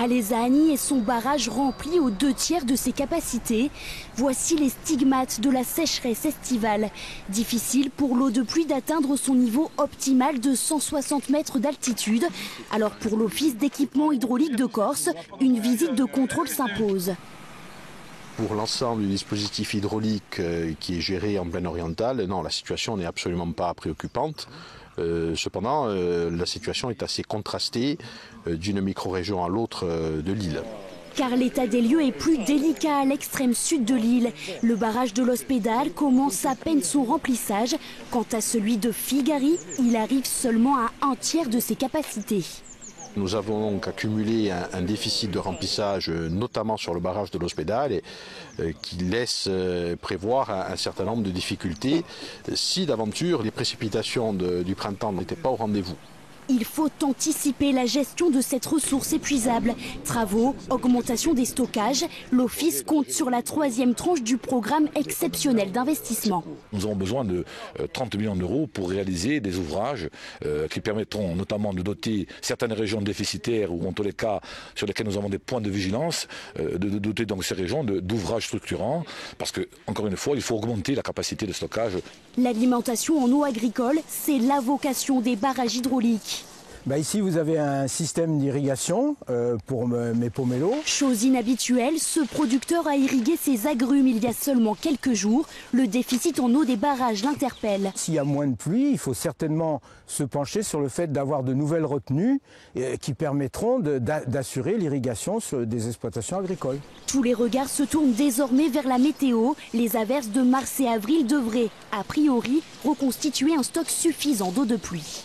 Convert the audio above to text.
Alesaani et son barrage rempli aux 2/3 de ses capacités. Voici les stigmates de la sécheresse estivale. Difficile pour l'eau de pluie d'atteindre son niveau optimal de 160 mètres d'altitude. Alors pour l'Office d'équipement hydraulique de Corse, une visite de contrôle s'impose. Pour l'ensemble du dispositif hydraulique qui est géré en plaine orientale, non, la situation n'est absolument pas préoccupante. Cependant, la situation est assez contrastée d'une micro-région à l'autre de l'île. Car l'état des lieux est plus délicat à l'extrême sud de l'île. Le barrage de l'Hospédale commence à peine son remplissage. Quant à celui de Figari, il arrive seulement à 1/3 de ses capacités. Nous avons donc accumulé un déficit de remplissage, notamment sur le barrage de l'Hospédale, qui laisse prévoir un certain nombre de difficultés si d'aventure les précipitations du printemps n'étaient pas au rendez-vous. Il faut anticiper la gestion de cette ressource épuisable. Travaux, augmentation des stockages, l'Office compte sur la 3e tranche du programme exceptionnel d'investissement. Nous avons besoin de 30 millions d'euros pour réaliser des ouvrages qui permettront notamment de doter certaines régions déficitaires ou en tous les cas sur lesquelles nous avons des points de vigilance, de doter donc ces régions d'ouvrages structurants parce que, encore une fois, il faut augmenter la capacité de stockage. L'alimentation en eau agricole, c'est la vocation des barrages hydrauliques. Ici, vous avez un système d'irrigation pour mes pomelos. Chose inhabituelle, ce producteur a irrigué ses agrumes il y a seulement quelques jours. Le déficit en eau des barrages l'interpelle. S'il y a moins de pluie, il faut certainement se pencher sur le fait d'avoir de nouvelles retenues qui permettront d'assurer l'irrigation des exploitations agricoles. Tous les regards se tournent désormais vers la météo. Les averses de mars et avril devraient, a priori, reconstituer un stock suffisant d'eau de pluie.